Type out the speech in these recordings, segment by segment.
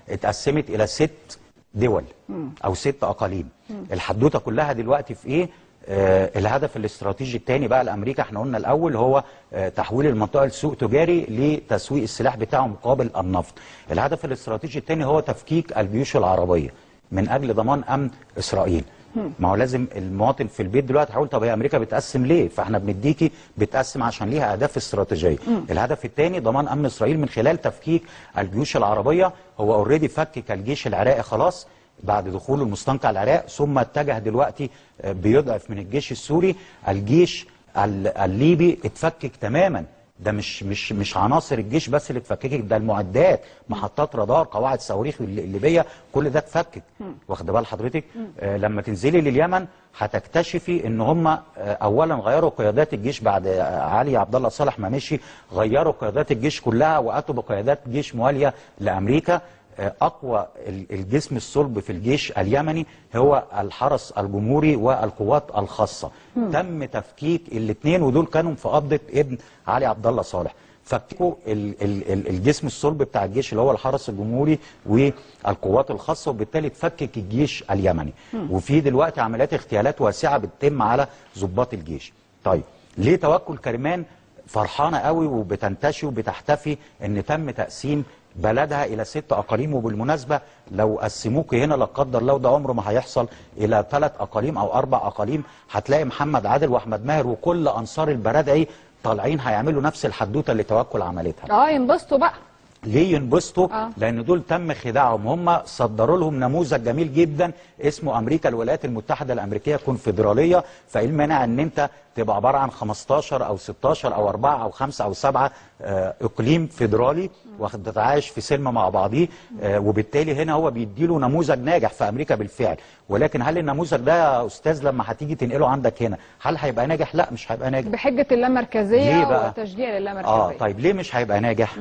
اتقسمت الى 6 دول او 6 اقاليم. الحدوته كلها دلوقتي في ايه؟ الهدف الاستراتيجي الثاني بقى لامريكا، احنا قلنا الاول هو تحويل المنطقه لسوق تجاري لتسويق السلاح بتاعه مقابل النفط. الهدف الاستراتيجي الثاني هو تفكيك الجيوش العربيه من اجل ضمان امن اسرائيل. ما هو لازم المواطن في البيت دلوقتي هيقول طب هي امريكا بتقسم ليه؟ فاحنا بنديكي بتقسم عشان ليها اهداف استراتيجيه. الهدف الثاني ضمان امن اسرائيل من خلال تفكيك الجيوش العربيه. هو اوريدي فكك الجيش العراقي خلاص بعد دخول المستنقع العراق، ثم اتجه دلوقتي بيضعف من الجيش السوري. الجيش الليبي اتفكك تماما. ده مش عناصر الجيش بس اللي اتفككت، ده المعدات، محطات رادار، قواعد صواريخ الليبيه، كل ده اتفكك. واخد بال حضرتك؟ لما تنزلي لليمن هتكتشفي ان هم اولا غيروا قيادات الجيش بعد علي عبد الله صالح ما مشي، غيروا قيادات الجيش كلها واتوا بقيادات جيش مواليه لامريكا. اقوى الجسم الصلب في الجيش اليمني هو الحرس الجمهوري والقوات الخاصه. تم تفكيك الاثنين، ودول كانوا في قبضه ابن علي عبد الله صالح. فكوا الجسم الصلب بتاع الجيش اللي هو الحرس الجمهوري والقوات الخاصه، وبالتالي اتفكك الجيش اليمني. وفي دلوقتي عمليات اغتيالات واسعه بتتم على ضباط الجيش. طيب ليه توكل كرمان فرحانه قوي وبتنتشي وبتحتفي ان تم تقسيم بلدها الى 6 اقاليم؟ وبالمناسبه لو قسموك هنا لا قدر الله، ده عمره ما هيحصل، الى 3 اقاليم او 4 اقاليم، هتلاقي محمد عادل واحمد ماهر وكل انصار البرادعي طالعين هيعملوا نفس الحدوته اللي توكل عملتها. ينبسطوا بقى. ليه ينبسطوا؟ لان دول تم خداعهم. هم صدروا لهم نموذج جميل جدا اسمه امريكا الولايات المتحده الامريكيه كونفدراليه. فايه المانع ان انت تبقى عباره عن 15 او 16 او 4 او 5 او 7 اقليم فيدرالي وتتعايش في سلم مع بعضيه. وبالتالي هنا هو بيديله نموذج ناجح في امريكا بالفعل. ولكن هل النموذج ده يا استاذ لما هتيجي تنقله عندك هنا هل هيبقى ناجح؟ لا، مش هيبقى ناجح بحجه اللامركزيه وتشجيع اللامركزيه. طيب ليه مش هيبقى ناجح؟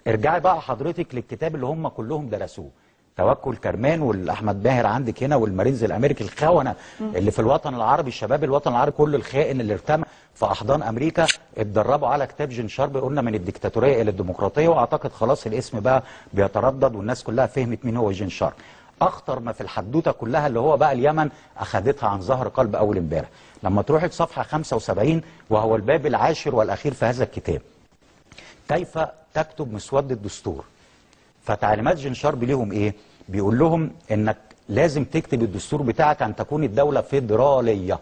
ارجعي بقى حضرتك للكتاب اللي هم كلهم درسوه، توكل كرمان والاحمد ماهر عندك هنا والمارينز الامريكي الخونه اللي في الوطن العربي، شباب الوطن العربي كل الخائن اللي ارتمى في احضان امريكا اتدربوا على كتاب جين شارب، قلنا من الديكتاتوريه الى الديمقراطيه. واعتقد خلاص الاسم بقى بيتردد والناس كلها فهمت مين هو جين شارب. اخطر ما في الحدوته كلها اللي هو بقى اليمن اخذتها عن ظهر قلب اول امبارح. لما تروحي لصفحه 75 وهو الباب العاشر والاخير في هذا الكتاب، كيف تكتب مسودة الدستور. فتعليمات جين شارب ليهم ايه؟ بيقول لهم انك لازم تكتب الدستور بتاعك ان تكون الدولة فيدرالية.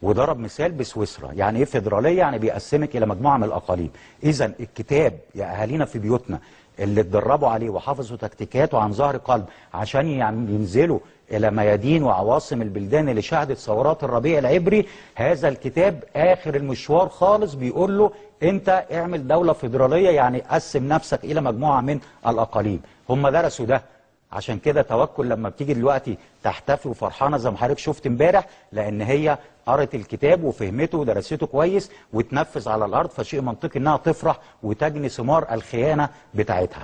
وضرب مثال بسويسرا. يعني ايه فيدرالية؟ يعني بيقسمك الى مجموعة من الاقاليم. اذا الكتاب يا اهالينا في بيوتنا اللي اتدربوا عليه وحافظوا تكتيكاته عن ظهر قلب عشان ينزلوا الى ميادين وعواصم البلدان اللي شهدت ثورات الربيع العبري، هذا الكتاب اخر المشوار خالص بيقول له انت اعمل دولة فيدرالية، يعني قسم نفسك الى مجموعة من الاقاليم. هم درسوا ده. عشان كده توكل لما بتيجي دلوقتي تحتفي وفرحانه زي ما حضرتك شفت امبارح، لان هي قرت الكتاب وفهمته ودرسته كويس وتنفذ على الارض، فشيء منطقي انها تفرح وتجني ثمار الخيانه بتاعتها.